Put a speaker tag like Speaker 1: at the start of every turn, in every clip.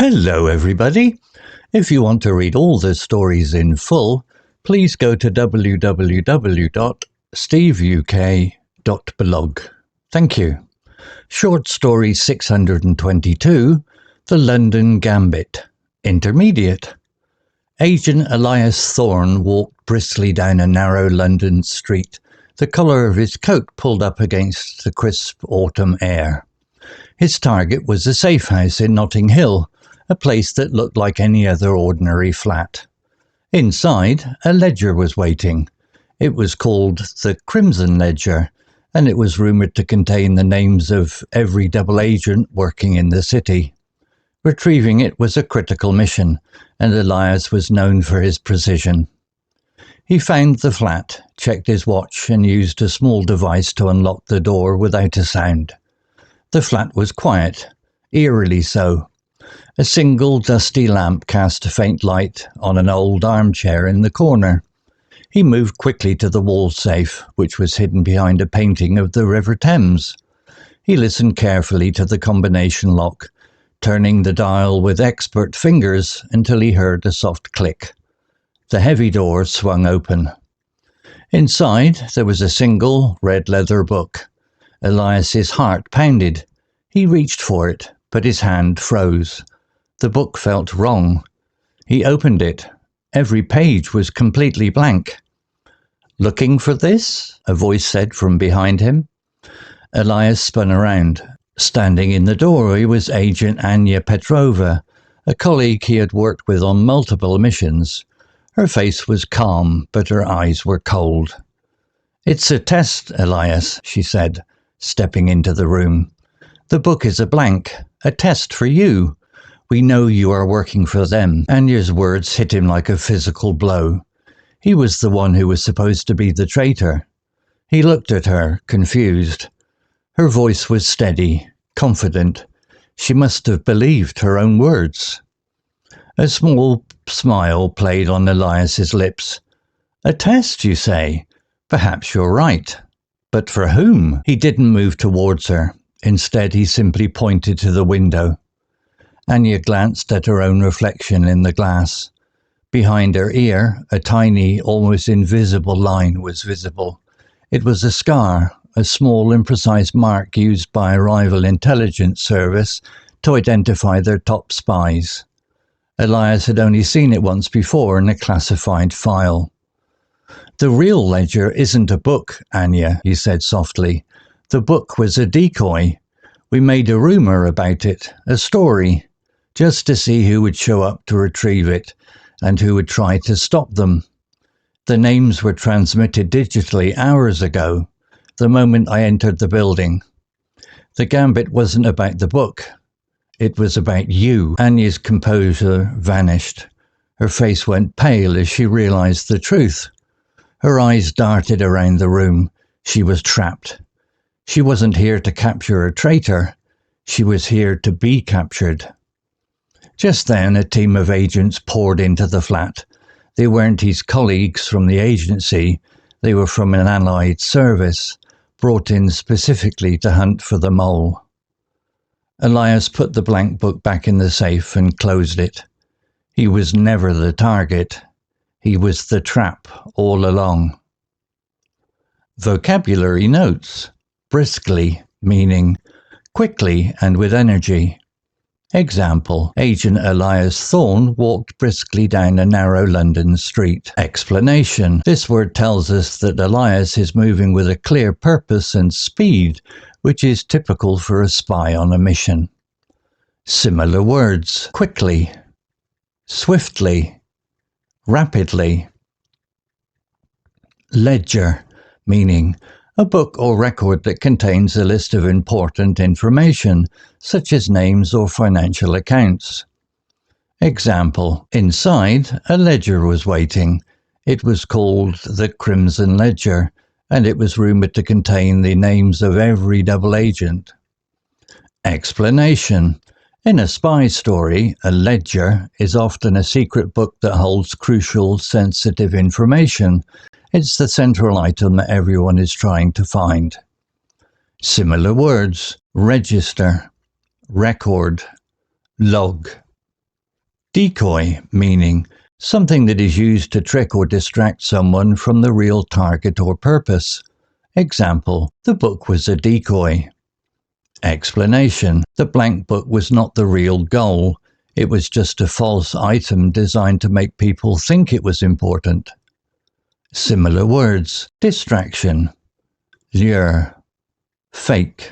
Speaker 1: Hello everybody! If you want to read all the stories in full, please go to www.steveuk.blog. Thank you. Short story 622, The London Gambit. Intermediate. Agent Elias Thorne walked briskly down a narrow London street, the collar of his coat pulled up against the crisp autumn air. His target was a safe house in Notting Hill, a place that looked like any other ordinary flat. Inside, a ledger was waiting. It was called the Crimson Ledger, and it was rumoured to contain the names of every double agent working in the city. Retrieving it was a critical mission, and Elias was known for his precision. He found the flat, checked his watch, and used a small device to unlock the door without a sound. The flat was quiet, eerily so. A single dusty lamp cast a faint light on an old armchair in the corner. He moved quickly to the wall safe, which was hidden behind a painting of the River Thames. He listened carefully to the combination lock, turning the dial with expert fingers until he heard a soft click. The heavy door swung open. Inside, there was a single red leather book. Elias's heart pounded. He reached for it, but his hand froze. The book felt wrong. He opened it. Every page was completely blank. "Looking for this?" a voice said from behind him. Elias spun around. Standing in the doorway was Agent Anya Petrova, a colleague he had worked with on multiple missions. Her face was calm, but her eyes were cold. "It's a test, Elias," she said, stepping into the room. "The book is a blank, a test for you. We know you are working for them." Anya's words hit him like a physical blow. He was the one who was supposed to be the traitor. He looked at her, confused. Her voice was steady, confident. She must have believed her own words. A small smile played on Elias's lips. "A test, you say? Perhaps you're right. But for whom?" He didn't move towards her. Instead, he simply pointed to the window. Anya glanced at her own reflection in the glass. Behind her ear, a tiny, almost invisible line was visible. It was a scar, a small, imprecise mark used by a rival intelligence service to identify their top spies. Elias had only seen it once before in a classified file. "The real ledger isn't a book, Anya," he said softly. "The book was a decoy. We made a rumour about it, a story, just to see who would show up to retrieve it and who would try to stop them. The names were transmitted digitally hours ago, the moment I entered the building. The Gambit wasn't about the book. It was about you." Anya's composure vanished. Her face went pale as she realized the truth. Her eyes darted around the room. She was trapped. She wasn't here to capture a traitor. She was here to be captured. Just then, a team of agents poured into the flat. They weren't his colleagues from the agency. They were from an allied service, brought in specifically to hunt for the mole. Elias put the blank book back in the safe and closed it. He was never the target. He was the trap all along. Vocabulary notes. Briskly, meaning quickly and with energy. Example, Agent Elias Thorne walked briskly down a narrow London street. Explanation. This word tells us that Elias is moving with a clear purpose and speed, which is typical for a spy on a mission. Similar words. Quickly, swiftly, rapidly. Ledger, meaning a book or record that contains a list of important information, such as names or financial accounts. Example, inside, a ledger was waiting. It was called the Crimson Ledger, and it was rumoured to contain the names of every double agent. Explanation. In a spy story, a ledger is often a secret book that holds crucial, sensitive information. It's the central item that everyone is trying to find. Similar words. Register, record, log. Decoy, meaning something that is used to trick or distract someone from the real target or purpose. Example, the book was a decoy. Explanation, the blank book was not the real goal. It was just a false item designed to make people think it was important. Similar words, distraction, lure, fake.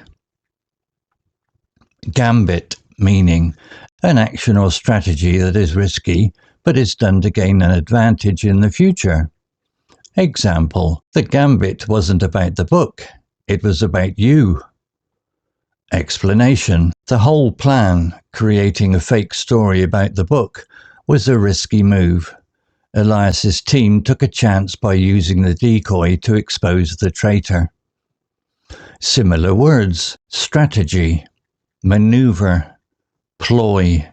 Speaker 1: Gambit, meaning an action or strategy that is risky but is done to gain an advantage in the future. Example, the gambit wasn't about the book, it was about you. Explanation, the whole plan, creating a fake story about the book, was a risky move. Elias's team took a chance by using the decoy to expose the traitor. Similar words, strategy, maneuver, ploy.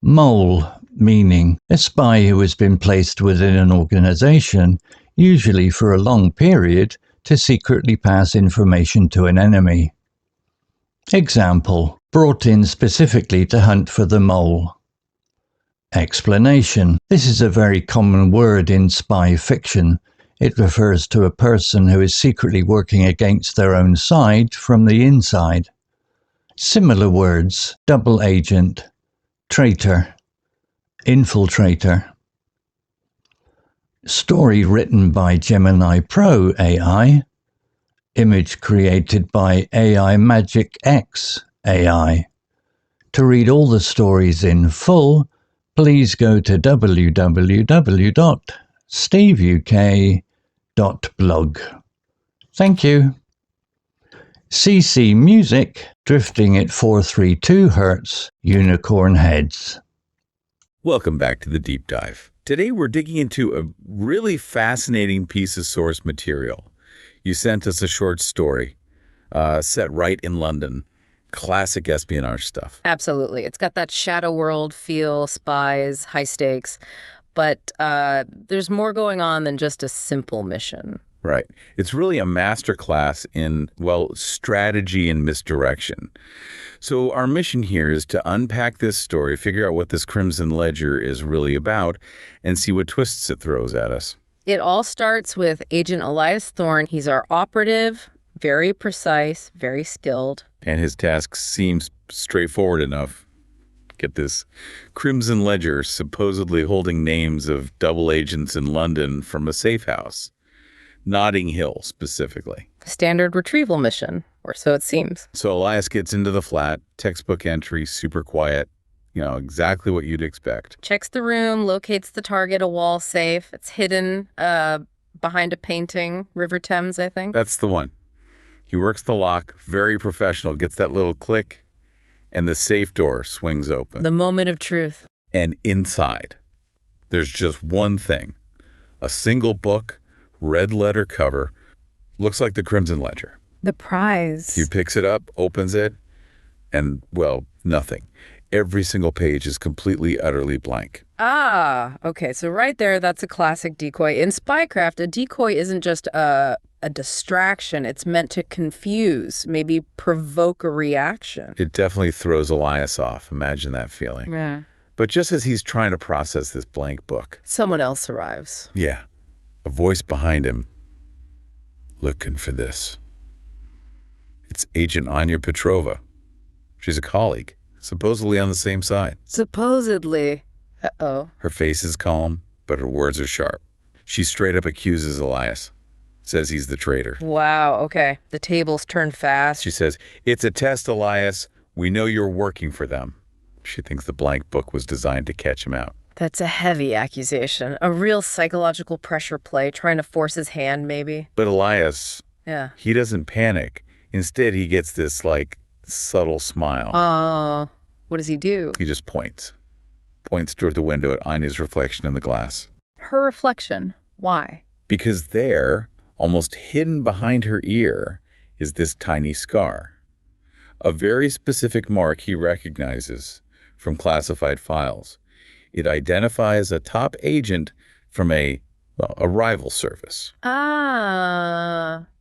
Speaker 1: Mole, meaning a spy who has been placed within an organization, usually for a long period, to secretly pass information to an enemy. Example, brought in specifically to hunt for the mole. Explanation, this is a very common word in spy fiction. It refers to a person who is secretly working against their own side from the inside. Similar words, double agent, traitor, infiltrator. Story written by Gemini Pro AI. Image created by AI Magic X AI. To read all the stories in full, please go to www.steveuk.blog. Thank you. CC Music, drifting at 432 Hz, Unicorn Heads.
Speaker 2: Welcome back to the Deep Dive. Today we're digging into a really fascinating piece of source material. You sent us a short story set right in London. Classic espionage stuff.
Speaker 3: Absolutely. It's got that shadow world feel, spies, high stakes, but there's more going on than just a simple mission.
Speaker 2: Right. It's really a masterclass in, well, strategy and misdirection. So our mission here is to unpack this story, figure out what this Crimson Ledger is really about, and see what twists it throws at us.
Speaker 3: It all starts with Agent Elias Thorne. He's our operative, very precise, very skilled.
Speaker 2: And his task seems straightforward enough. Get this, Crimson Ledger supposedly holding names of double agents in London from a safe house. Notting Hill, specifically.
Speaker 3: Standard retrieval mission, or so it seems.
Speaker 2: So Elias gets into the flat, textbook entry, super quiet, exactly what you'd expect.
Speaker 3: Checks the room, locates the target, a wall safe. It's hidden behind a painting, River Thames, I think.
Speaker 2: That's the one. He works the lock, very professional, gets that little click, and the safe door swings open.
Speaker 3: The moment of truth.
Speaker 2: And inside, there's just one thing. A single book, red letter cover, looks like the Crimson Ledger.
Speaker 3: The prize.
Speaker 2: He picks it up, opens it, and, well, nothing. Every single page is completely, utterly blank.
Speaker 3: Ah, okay. So right there, that's a classic decoy. In spycraft, a decoy isn't just a distraction. It's meant to confuse, maybe provoke a reaction.
Speaker 2: It definitely throws Elias off. Imagine that feeling.
Speaker 3: Yeah.
Speaker 2: But just as he's trying to process this blank book,
Speaker 3: Someone else arrives.
Speaker 2: yeah, a voice behind him, looking for this. It's Agent Anya Petrova. She's a colleague, supposedly on the same side.
Speaker 3: Supposedly. Uh-oh.
Speaker 2: Her face is calm, but her words are sharp. She straight up accuses Elias, says he's the traitor.
Speaker 3: Wow, okay. The tables turn fast.
Speaker 2: She says, "It's a test, Elias. We know you're working for them." She thinks the blank book was designed to catch him out.
Speaker 3: That's a heavy accusation. A real psychological pressure play, trying to force his hand, maybe.
Speaker 2: But Elias,
Speaker 3: Yeah.
Speaker 2: he doesn't panic. Instead, he gets this, subtle smile.
Speaker 3: What does he do?
Speaker 2: He just points toward the window at Anya's reflection in the glass.
Speaker 3: Her reflection. Why?
Speaker 2: Because there, almost hidden behind her ear, is this tiny scar. A very specific mark he recognizes from classified files. It identifies a top agent from a rival service.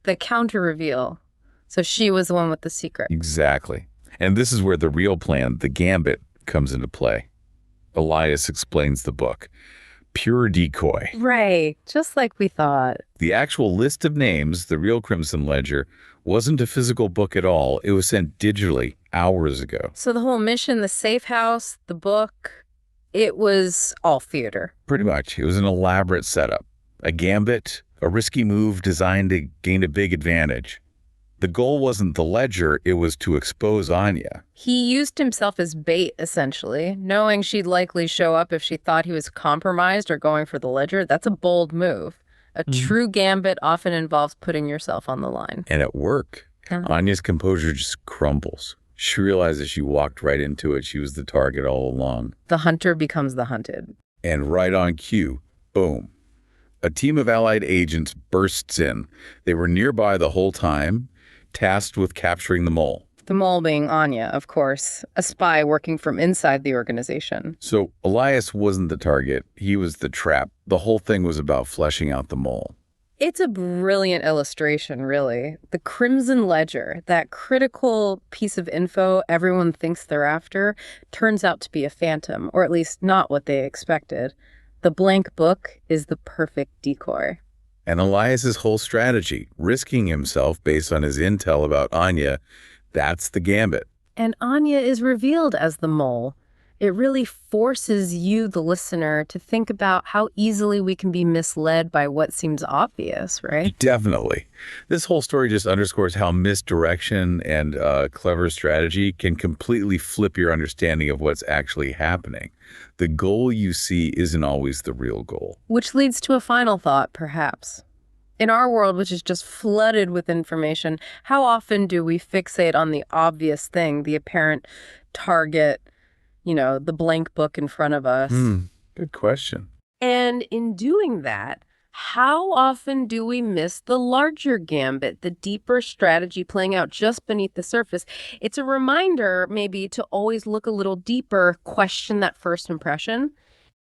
Speaker 3: The counter reveal. So she was the one with the secret.
Speaker 2: Exactly. And this is where the real plan, the Gambit, comes into play. Elias explains the book. Pure decoy.
Speaker 3: Right, just like we thought.
Speaker 2: The actual list of names, the real Crimson Ledger, wasn't a physical book at all. It was sent digitally hours ago.
Speaker 3: So the whole mission, the safe house, the book, it was all theater.
Speaker 2: Pretty much. It was an elaborate setup. A gambit, a risky move designed to gain a big advantage. The goal wasn't the ledger, it was to expose Anya.
Speaker 3: He used himself as bait, essentially, knowing she'd likely show up if she thought he was compromised or going for the ledger. That's a bold move. A true gambit often involves putting yourself on the line.
Speaker 2: And at work, Anya's composure just crumbles. She realizes she walked right into it. She was the target all along.
Speaker 3: The hunter becomes the hunted.
Speaker 2: And right on cue, boom. A team of Allied agents bursts in. They were nearby the whole time, tasked with capturing the mole.
Speaker 3: The mole being Anya, of course, a spy working from inside the organization.
Speaker 2: So Elias wasn't the target. He was the trap. The whole thing was about fleshing out the mole.
Speaker 3: It's a brilliant illustration, really. The Crimson Ledger, that critical piece of info everyone thinks they're after, turns out to be a phantom, or at least not what they expected. The blank book is the perfect decoy.
Speaker 2: And Elias's whole strategy, risking himself based on his intel about Anya, that's the gambit.
Speaker 3: And Anya is revealed as the mole. It really forces you, the listener, to think about how easily we can be misled by what seems obvious, right?
Speaker 2: Definitely. This whole story just underscores how misdirection and clever strategy can completely flip your understanding of what's actually happening. The goal you see isn't always the real goal.
Speaker 3: Which leads to a final thought, perhaps. In our world, which is just flooded with information, how often do we fixate on the obvious thing, the apparent target, the blank book in front of us?
Speaker 2: Good question.
Speaker 3: And in doing that, how often do we miss the larger gambit, the deeper strategy playing out just beneath the surface? It's a reminder, maybe, to always look a little deeper, question that first impression.